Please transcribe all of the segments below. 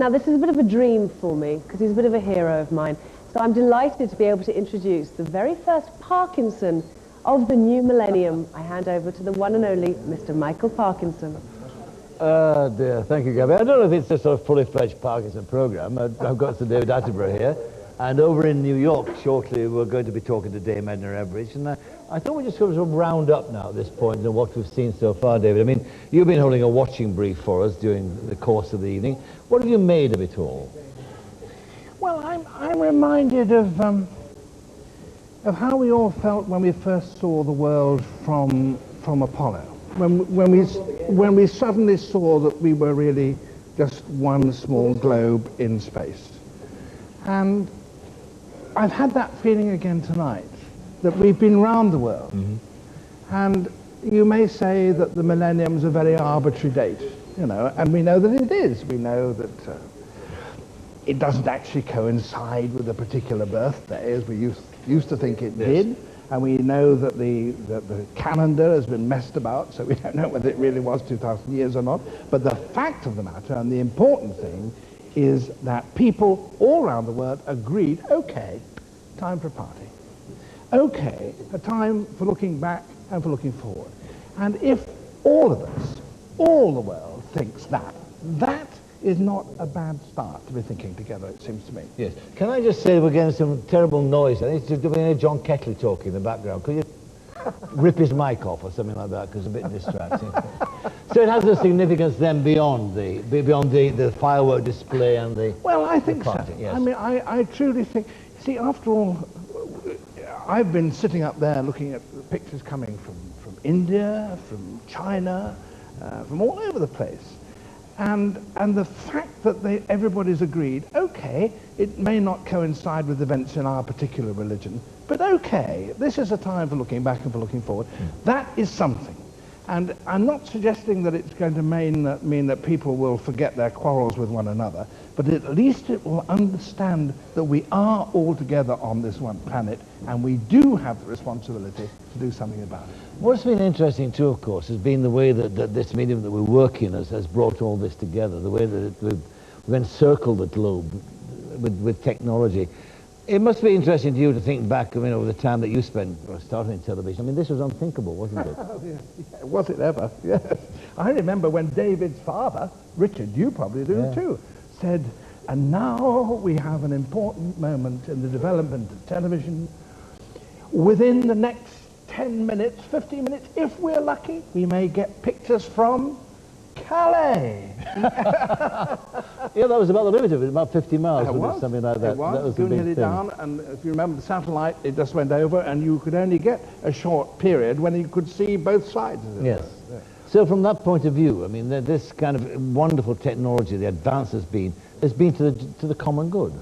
Now, this is a bit of a dream for me, because he's a bit of a hero of mine. So I'm delighted to be able to introduce the very first Parkinson of the new millennium. I hand over to the one and only Mr. Michael Parkinson. Dear, thank you, Gabby. I don't know if it's a sort of fully-fledged Parkinson program. I've got Sir David Attenborough here, and over in New York shortly we're going to be talking to Dame Edna Everidge, and I thought we'd just sort of round up now at this point and what we've seen so far, David. I mean, you've been holding a watching brief for us during the course of the evening. What have you made of it all? Well, I'm reminded of how we all felt when we first saw the world from Apollo. When we suddenly saw that we were really just one small globe in space. And I've had that feeling again tonight, that we've been round the world. Mm-hmm. And you may say that the millennium's a very arbitrary date, you know, and we know that it is. We know that it doesn't actually coincide with a particular birthday, as we used to think it did. And we know that the calendar has been messed about, so we don't know whether it really was 2,000 years or not. But the fact of the matter, and the important thing, is that people all around the world agreed, okay, time for a party. Okay, a time for looking back and for looking forward. And if all of us, all the world thinks that, that is not a bad start to be thinking together, it seems to me. Yes. Can I just say we're getting some terrible noise? I think it's doing John Kettley talking in the background. Could you rip his mic off or something like that, because it's a bit distracting. So it has a significance then beyond the firework display and the Well, I think so. Yes. I mean, I truly think, see, after all, I've been sitting up there looking at the pictures coming from India, from China, from all over the place. And the fact that everybody's agreed, okay, it may not coincide with events in our particular religion, but okay, this is a time for looking back and for looking forward. That is something. And I'm not suggesting that it's going to mean that people will forget their quarrels with one another, but at least it will understand that we are all together on this one planet, and we do have the responsibility to do something about it. What's been interesting too, of course, has been the way that this medium that we work in has brought all this together, the way that we've encircled the globe with technology. It must be interesting to you to think back, I mean, over the time that you spent starting in television. I mean, this was unthinkable, wasn't it? Yeah, was it ever? Yes. I remember when David's father, Richard, you probably do too, said, and now we have an important moment in the development of television. Within the next 10 minutes, 15 minutes, if we're lucky, we may get pictures from Calais. Yeah, that was about the limit of it, about 50 miles, It was. Something like that. It was. That was the big thing. Down, and if you remember the satellite, it just went over, and you could only get a short period when you could see both sides. Yes. Yeah. So from that point of view, I mean, this kind of wonderful technology, the advance has been to the common good.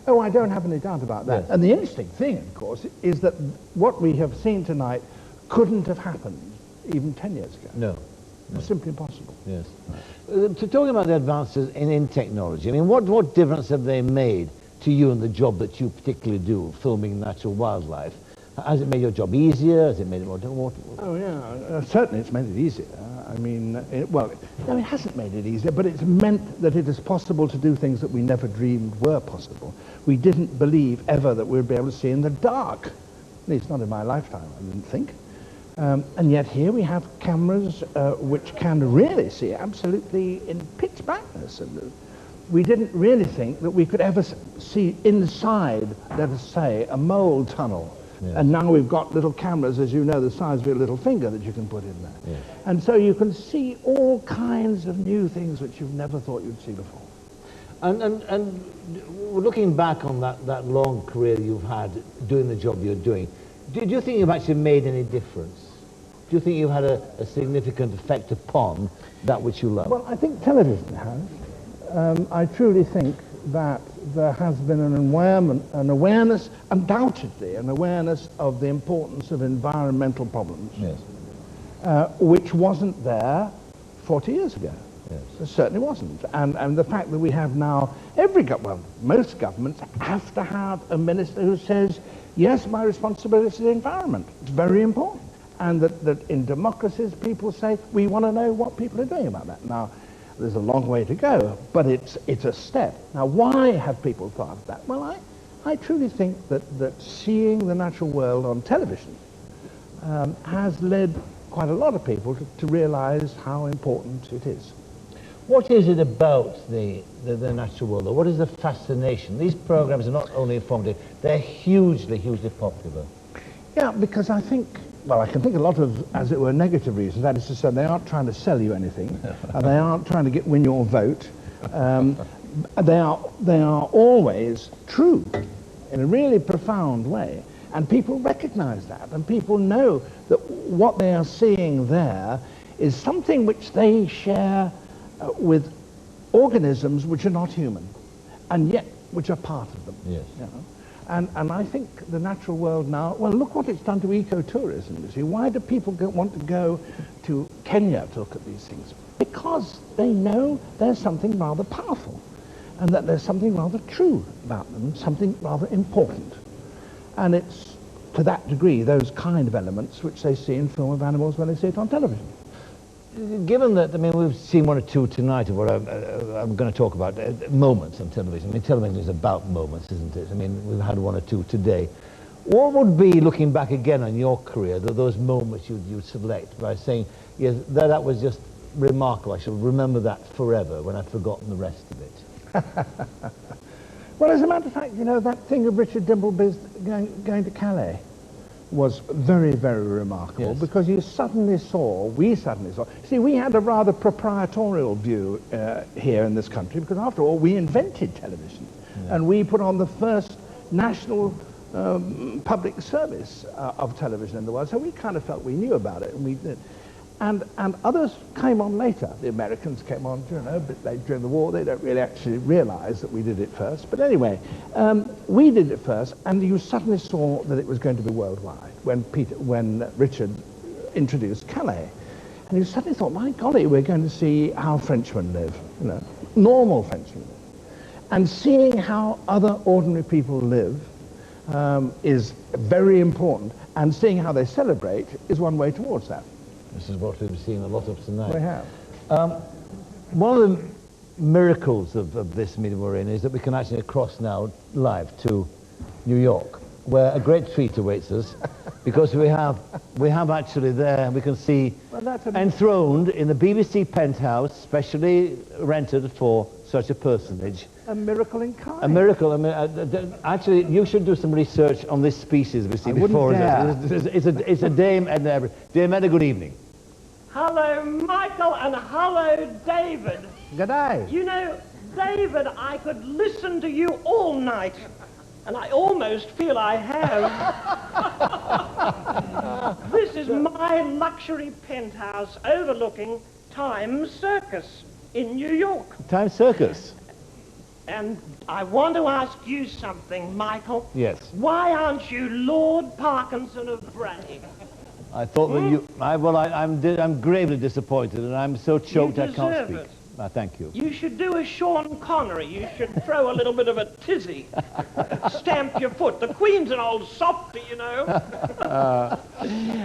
Oh, I don't have any doubt about that. Yes. And the interesting thing, of course, is that what we have seen tonight couldn't have happened even 10 years ago. No. It's simply impossible. Yes. Talking about the advances in technology, I mean, what difference have they made to you and the job that you particularly do, filming natural wildlife? Has it made your job easier? Has it made it more difficult? Oh, yeah. Certainly it's made it easier. I mean, no, it hasn't made it easier, but it's meant that it is possible to do things that we never dreamed were possible. We didn't believe ever that we'd be able to see in the dark. At least not in my lifetime, I didn't think. And yet here we have cameras which can really see absolutely in pitch blackness. And we didn't really think that we could ever see inside, let us say, a mole tunnel. Yeah. And now we've got little cameras, as you know, the size of your little finger that you can put in there. Yeah. And so you can see all kinds of new things which you've never thought you'd see before. And looking back on that long career you've had doing the job you're doing, do you think you've actually made any difference? Do you think you've had a significant effect upon that which you love? Well, I think television has. I truly think that there has been an awareness, undoubtedly, an awareness of the importance of environmental problems, yes. Which wasn't there 40 years ago. Yes. It certainly wasn't. And the fact that we have now, most governments have to have a minister who says, yes, my responsibility is the environment. It's very important. And that in democracies, people say, we want to know what people are doing about that. Now, There's a long way to go, but it's a step. Now, why have people thought of that? Well, I truly think that seeing the natural world on television has led quite a lot of people to realize how important it is. What is it about the natural world, though? What is the fascination? These programs are not only informative, they're hugely, hugely popular. Yeah, because I think, well, I can think a lot of, as it were, negative reasons. That is to say, they aren't trying to sell you anything, and they aren't trying to win your vote. They are always true in a really profound way, and people recognize that, and people know that what they are seeing there is something which they share with organisms which are not human, and yet which are part of them. Yes. You know? And I think the natural world now, well, look what it's done to ecotourism, you see. Why do people want to go to Kenya to look at these things? Because they know there's something rather powerful, and that there's something rather true about them, something rather important. And it's to that degree those kind of elements which they see in film of animals when they see it on television. Given that, I mean, we've seen one or two tonight of what I'm going to talk about, moments on television. I mean, television is about moments, isn't it? I mean, we've had one or two today. What would be, looking back again on your career, those moments you'd select by saying, yes, that was just remarkable, I shall remember that forever when I've forgotten the rest of it? Well, as a matter of fact, you know, that thing of Richard Dimpleby's going to Calais was very, very remarkable, yes. Because we suddenly saw, see, we had a rather proprietorial view here in this country, because after all, we invented television, and we put on the first national public service of television in the world, so we kind of felt we knew about it, and we did. And others came on later. The Americans came on, you know, a bit late during the war. They don't really actually realize that we did it first. But anyway, we did it first, and you suddenly saw that it was going to be worldwide when Richard introduced Calais. And you suddenly thought, my golly, we're going to see how Frenchmen live, you know, normal Frenchmen live. And seeing how other ordinary people live is very important, and seeing how they celebrate is one way towards that. This is what we've seen a lot of tonight. We have. One of the miracles of this medium we're in is that we can actually cross now live to New York, where a great treat awaits us, because we have actually there, we can see enthroned in the BBC penthouse, specially rented for such a personage. A miracle incarnate. A miracle. I mean, actually, you should do some research on this species we see before us. It's a Dame Edna Everett. Dame Edna, good evening. Hello, Michael, and hello, David. Good day. You know, David, I could listen to you all night, and I almost feel I have. This is my luxury penthouse overlooking Times Circus in New York. Times Circus. And I want to ask you something, Michael. Yes. Why aren't you Lord Parkinson of Bray? I thought that you... I'm gravely disappointed, and I'm so choked I can't speak. Thank you. You should do a Sean Connery. You should throw a little bit of a tizzy. Stamp your foot. The Queen's an old softy, you know.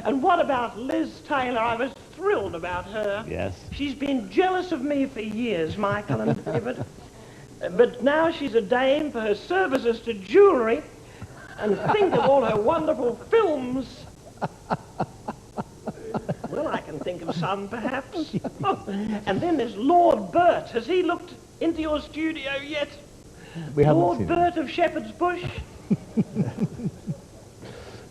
And what about Liz Taylor? I was thrilled about her. Yes. She's been jealous of me for years, Michael and David. But now she's a dame for her services to jewellery. And think of all her wonderful films. Well, I can think of some, perhaps. And then there's Lord Burt. Has he looked into your studio yet? We haven't Lord seen Burt of Shepherd's Bush?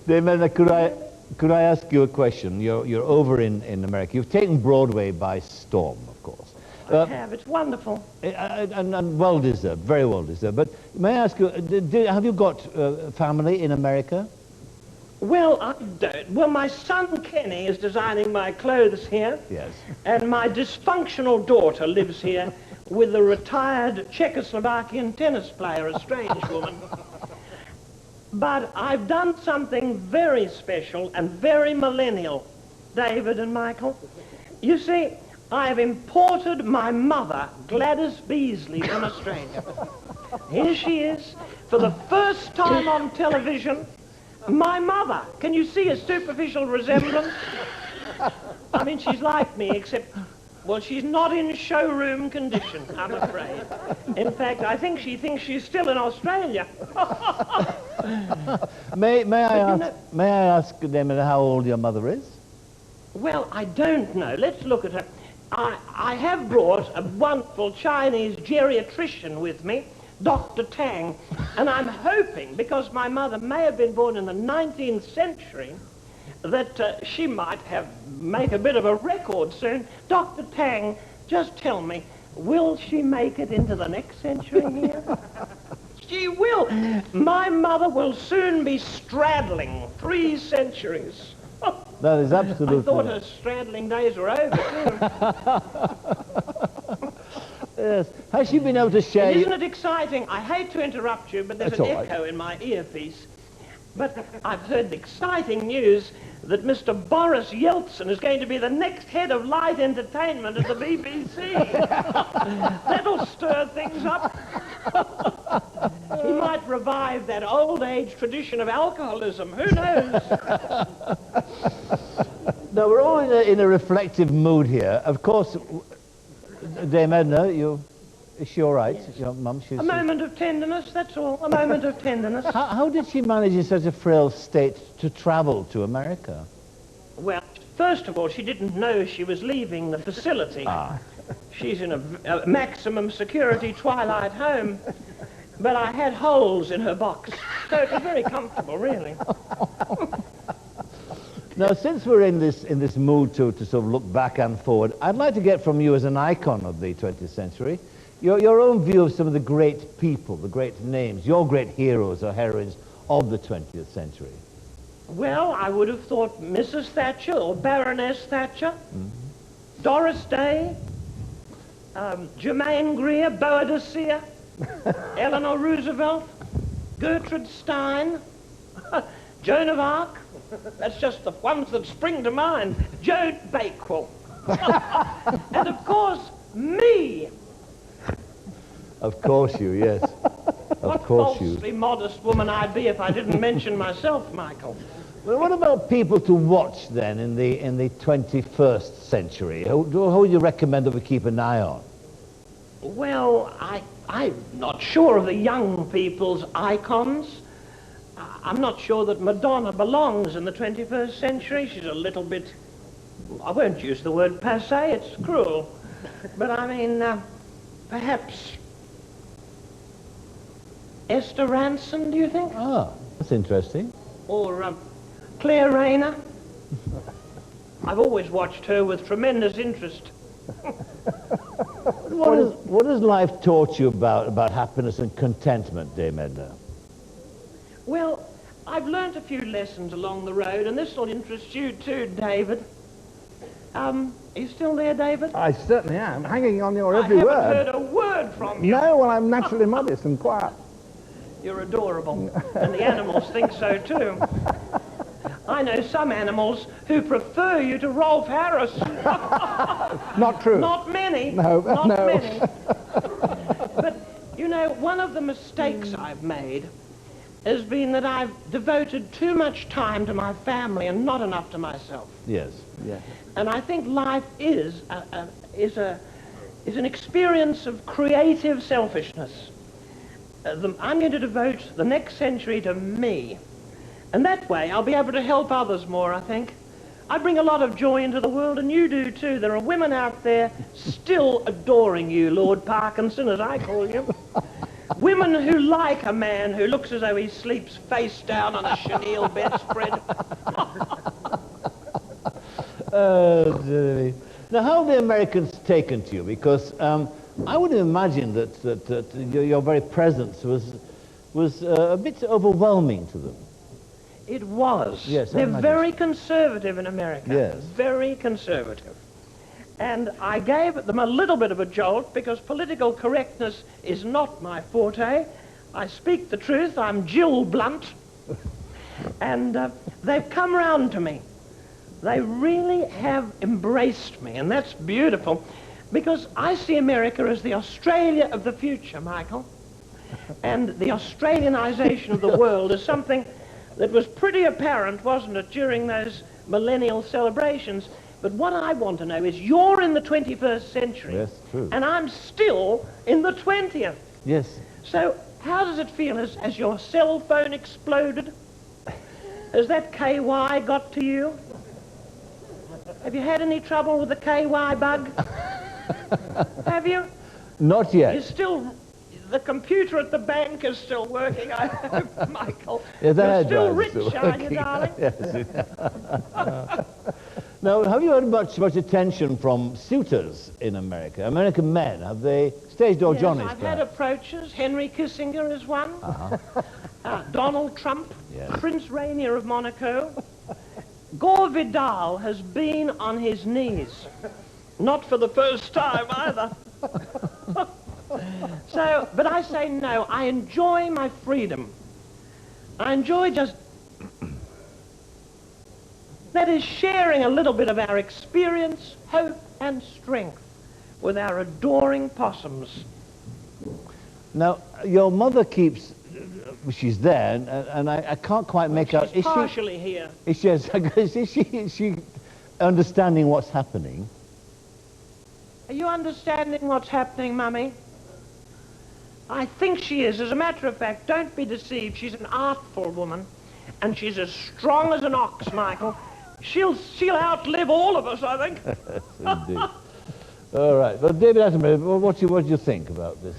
David, could I ask you a question? You're over in America. You've taken Broadway by storm, of course. I have. It's wonderful. And well-deserved, very well-deserved. But may I ask you, have you got family in America? Well, I don't. Well, my son Kenny is designing my clothes here. Yes. And my dysfunctional daughter lives here with a retired Czechoslovakian tennis player, a strange woman. But I've done something very special and very millennial, David and Michael. You see, I've imported my mother, Gladys Beasley, from Australia. Here she is, for the first time on television. My mother. Can you see a superficial resemblance? I mean, she's like me, except Well, she's not in showroom condition, I'm afraid. In fact, I think she thinks she's still in Australia. May I ask, Damon, how old your mother is? Well, I don't know. Let's look at her. I have brought a wonderful Chinese geriatrician with me, Dr. Tang, and I'm hoping, because my mother may have been born in the 19th century, that she might make a bit of a record soon. Dr. Tang, just tell me, will she make it into the next century here? She will. My mother will soon be straddling 3 centuries. That is absolutely... I thought her straddling days were over, too. Yes. Has she been able to share... Isn't it exciting? I hate to interrupt you, but there's an echo in my earpiece. But I've heard the exciting news that Mr. Boris Yeltsin is going to be the next head of light entertainment at the BBC. That'll stir things up. He might revive that old age tradition of alcoholism. Who knows? No, we're all in a reflective mood here. Of course, Dame Edna, is she all right? Yes. Your mum, a moment of tenderness, that's all. A moment of tenderness. How did she manage in such a frail state to travel to America? Well, first of all, she didn't know she was leaving the facility. She's in a maximum security twilight home. But I had holes in her box, so it was very comfortable, really. Now, since we're in this mood to sort of look back and forward, I'd like to get from you, as an icon of the 20th century, your own view of some of the great people, the great names, your great heroes or heroines of the 20th century. Well, I would have thought Mrs. Thatcher or Baroness Thatcher, Doris Day, Germaine Greer, Boadicea, Eleanor Roosevelt, Gertrude Stein, Joan of Arc. That's just the ones that spring to mind. Joan Bakewell. And of course, me. Of course you, yes. Of course you. What falsely modest woman I'd be if I didn't mention myself, Michael. Well, what about people to watch then in the 21st century? Who would you recommend that we keep an eye on? Well, I'm not sure of the young people's icons. I'm not sure that Madonna belongs in the 21st century. She's a little bit, I won't use the word passé, it's cruel. But I mean, perhaps Esther Ranson, do you think? Ah, that's interesting. Or Claire Rayner. I've always watched her with tremendous interest. What has life taught you about happiness and contentment, Dame Edna? Well, I've learnt a few lessons along the road, and this will interest you too, David. Are you still there, David? I certainly am, hanging on your every I word. haven't heard a word from you. No, well, I'm naturally modest and quiet. You're adorable, and the animals think so too. I know some animals who prefer you to Rolf Harris. Not true. Not many. No, not no. many. But, you know, one of the mistakes I've made has been that I've devoted too much time to my family and not enough to myself. Yes. Yeah. And I think life is an experience of creative selfishness. I'm going to devote the next century to me. And that way I'll be able to help others more, I think. I bring a lot of joy into the world, and you do too. There are women out there still adoring you, Lord Parkinson, as I call you. Women who like a man who looks as though he sleeps face down on a chenille bedspread. Now, how have the Americans taken to you? Because I would imagine that your very presence was a bit overwhelming to them. It was. Yes, they're very conservative in America. Yes. Very conservative. And I gave them a little bit of a jolt because political correctness is not my forte. I speak the truth. I'm Jill Blunt. And they've come round to me. They really have embraced me, and that's beautiful because I see America as the Australia of the future, Michael. And the Australianization of the world is something that was pretty apparent, wasn't it, during those millennial celebrations. But what I want to know is you're in the 21st century. Yes, true. And I'm still in the 20th. Yes. So how does it feel? Has your cell phone exploded? Has that KY got to you? Have you had any trouble with the KY bug? Have you? Not yet. You're still... The computer at the bank is still working, I hope, Michael. Yeah, You're still drive's rich, still aren't you, working. darling? Yes. Now, have you heard much attention from suitors in America? American men, have they? Stage door Yes, Johnnies, I've had approaches. Henry Kissinger is one. Donald Trump. Yes. Prince Rainier of Monaco. Gore Vidal has been on his knees. Not for the first time, either. So, but I say no. I enjoy my freedom. I enjoy just... that is sharing a little bit of our experience, hope, and strength with our adoring possums. Now, your mother keeps... she's there, and I can't quite make out... She's partially here. Is she understanding what's happening? Are you understanding what's happening, Mummy? I think she is. As a matter of fact, don't be deceived. She's an artful woman, and she's as strong as an ox, Michael. She'll outlive all of us, I think. Indeed. All right. Well, David Attenborough, what do you think about this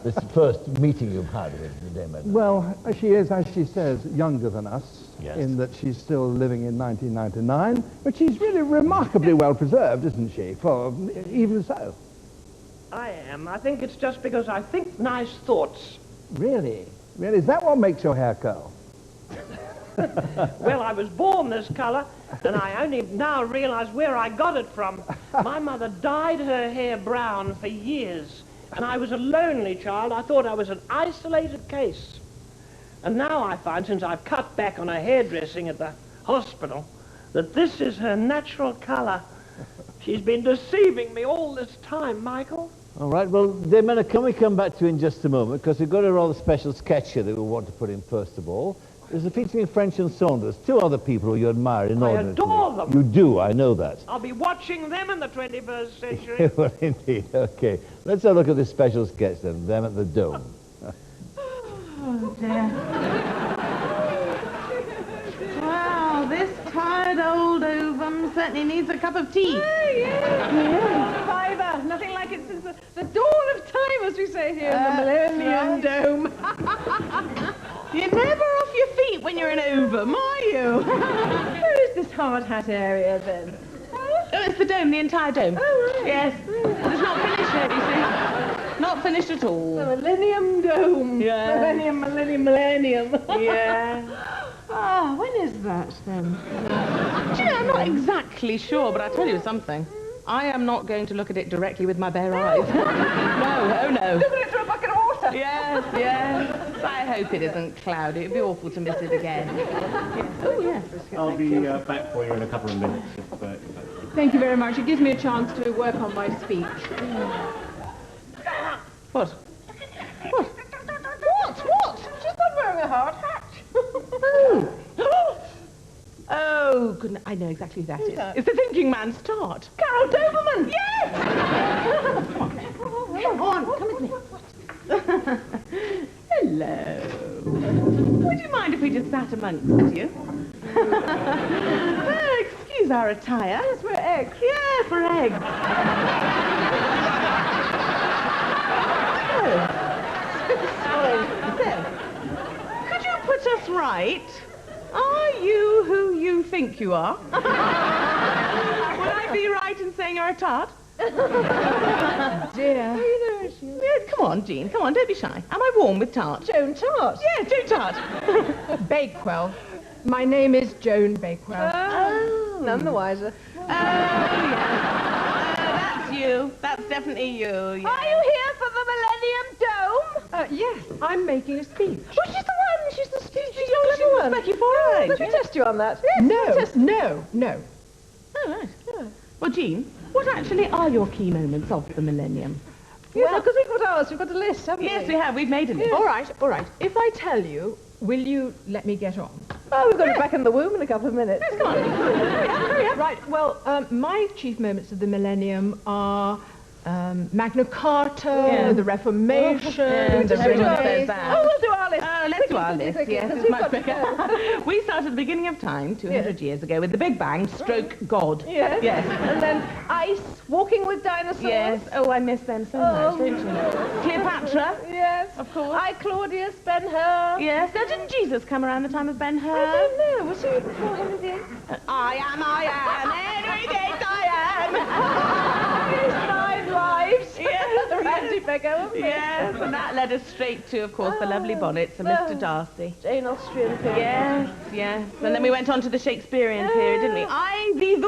this first meeting you've had with the Dame Edna? Well, she is, as she says, younger than us, Yes. in that she's still living in 1999, but she's really remarkably well preserved, isn't she, for even so? I am. I think it's just because I think nice thoughts. Really? Really? Is that what makes your hair curl? Well, I was born this colour, and I only now realise where I got it from. My mother dyed her hair brown for years, and I was a lonely child. I thought I was an isolated case. And now I find, since I've cut back on her hairdressing at the hospital, that this is her natural colour. She's been deceiving me all this time, Michael. All right. Well, Dame Edna, can we come back to you in just a moment, because we've got a rather special sketch here that we want to put in first of all. There's a featuring French and Saunders, two other people who you admire inordinately. I adore them. You do, I know that. I'll be watching them in the 21st century. Well, indeed. Okay. Let's have a look at this special sketch then, them at the Dome. Oh, dear. Wow, this tired old ovum certainly needs a cup of tea. Oh, yes. Fiver. Nothing like it since the dawn of time, as we say here in the Millennium Dome. You're never off your feet when you're an ovum, are you? Where is this hard hat area, then? Oh, it's the dome, the entire dome. Oh, right. Yes. It's not finished yet, you see. Not finished at all. The Millennium Dome. Yeah. Millennium. Yeah. Ah, when is that, then? Do you know, I'm not exactly sure, but I'll tell you something. I am not going to look at it directly with my bare eyes. No, oh no. Look at it through a bucket of water. Yes, yes. I hope it isn't cloudy. It'd be awful to miss it again. Yes. Oh, yes. I'll be back for you in a couple of minutes. Thank you very much. It gives me a chance to work on my speech. What? What? What? She's not wearing a hard hat. Oh, goodness. I know exactly who that is. It's the thinking man's tart. Carol Doberman. Yes! Come on, come with me. Hello. Would you mind if we just sat amongst you? Excuse our attire. Yes, we're eggs. Yes, we're eggs. So, could you put us right? Are you who you think you are? Would I be right in saying you're a tart? Dear. Yeah, come on, Jean. Come on, don't be shy. Am I warm with tart? Joan Tart. Yeah, Joan Tart. Bakewell. My name is Joan Bakewell. Oh, none the wiser. Oh, yeah. That's you. That's definitely you. Yeah. Are you here for the Millennium Dome? Yes, I'm making a speech. Oh, she's the one. She's the speech. She's She the was one. Becky Forehead. Let me test you on that. No. Oh, right. Yeah. Well, Jean, what actually are your key moments of the millennium? Yes, because we've got ours. We've got a list, haven't Yes, we? we have. We've made a list. All right. If I tell you, will you let me get on? Oh, we've got it back in the womb in a couple of minutes. Come on. Hurry up. Right, well, my chief moments of the millennium are Magna Carta, the Reformation, the Renaissance. Oh, we'll do our list. Let's do our list, yes, it's much quicker. We started at the beginning of time, 200 years ago, with the Big Bang, stroke God. Yes. And then ice, walking with dinosaurs. Yes. Oh, I miss them so much, don't you? Cleopatra. Yes. Of course. I, Claudius, Ben-Hur. Yes. Now, didn't Jesus come around the time of Ben-Hur? I don't know. Was he before Henry VIII? I am, Henry VIII, I am. His 9 lives. Yes. The Randy Beggar. Yes, and that led us straight to, of course, the lovely bonnets and Mr. Darcy. Jane Austen. Yes. And then we went on to the Shakespearean period, didn't we? I these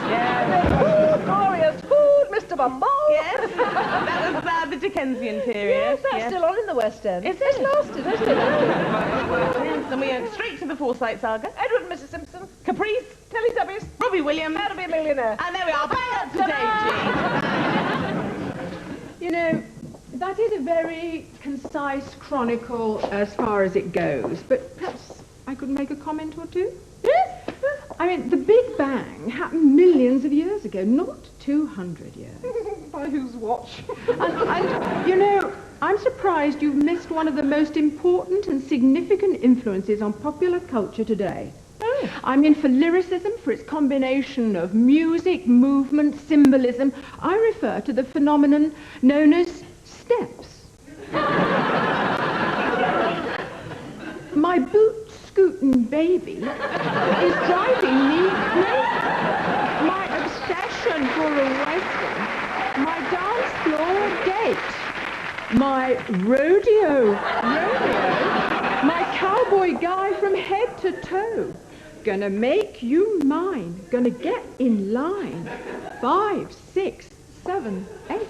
Yes. Food, glorious food, Mr. Bumble. Yes. That was the Dickensian period. Yes, that's still on in the West End. Is It's it? lasted, hasn't it? Yes, and we went straight to the Forsyte saga. Edward and Mrs. Simpson. Caprice, Teletubbies. Robbie Williams. How to be a millionaire. And there we are, bang up to Dave G. You know, that is a very concise chronicle as far as it goes, but perhaps I could make a comment or two? Yes. I mean, the Big Bang happened millions of years ago, not 200 years. By whose watch? and, you know, I'm surprised you've missed one of the most important and significant influences on popular culture today. Oh. I mean, for lyricism, for its combination of music, movement, symbolism, I refer to the phenomenon known as steps. My boot-scooting baby is driving me crazy. My obsession for a western, my dance floor date, my rodeo, my cowboy guy from head to toe. Gonna make you mine, gonna get in line. 5, 6, 7, 8.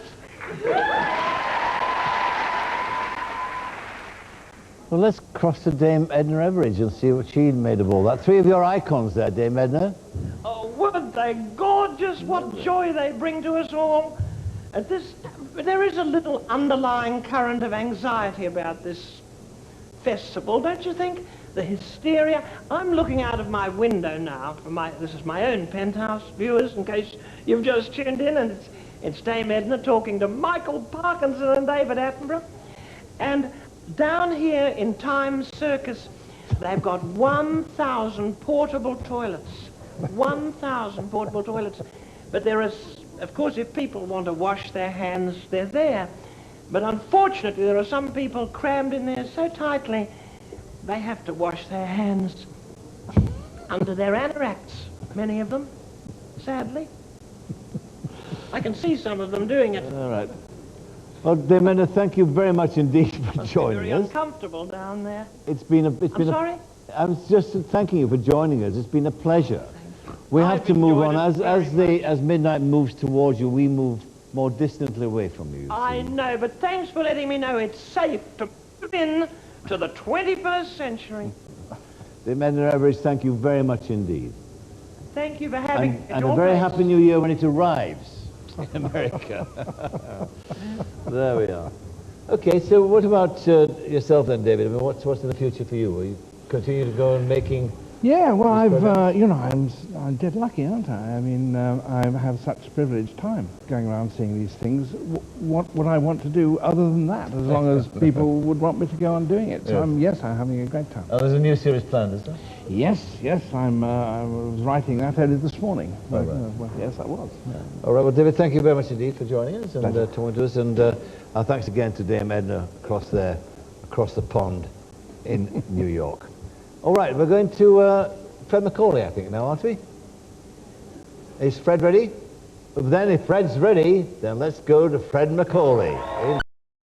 Well, let's cross to Dame Edna Everage and see what she'd made of all that. 3 of your icons there, Dame Edna. Oh, weren't they gorgeous? What joy they bring to us all. There is a little underlying current of anxiety about this festival, don't you think? The hysteria. I'm looking out of my window now. This is my own penthouse, viewers, in case you've just tuned in, and it's Dame Edna talking to Michael Parkinson and David Attenborough. And down here in Times Circus, they've got 1,000 portable toilets. 1,000 portable toilets. But there is, of course, if people want to wash their hands, they're there. But unfortunately, there are some people crammed in there so tightly, they have to wash their hands under their anoraks, many of them, sadly. I can see some of them doing it. All right. Well, Dame Edna, thank you very much indeed for joining very us. Uncomfortable down there. I'm sorry? I was just thanking you for joining us. It's been a pleasure. We have to move on. As midnight moves towards you, we move more distantly away from you. I know, but thanks for letting me know it's safe to move in to the 21st century. Dame Edna Everage, thank you very much indeed. Thank you for having me. And a very happy new year when it arrives in America. There we are. Okay, so what about yourself then, David? I mean, what's in the future for you? Will you continue to go on making... Yeah, well, I'm dead lucky, aren't I? I mean, I have such privileged time going around seeing these things. What would I want to do other than that, as long as people would want me to go on doing it? So, yes, I'm having a great time. Oh, there's a new series planned, is there? Yes, I was writing that early this morning. Oh, right. Well, yes, I was. Yeah. All right, well, David, thank you very much indeed for joining us and talking to us. And our thanks again to Dame Edna across the pond in New York. All right, we're going to Fred Macaulay, I think, now, aren't we? Is Fred ready? Then if Fred's ready, then let's go to Fred Macaulay.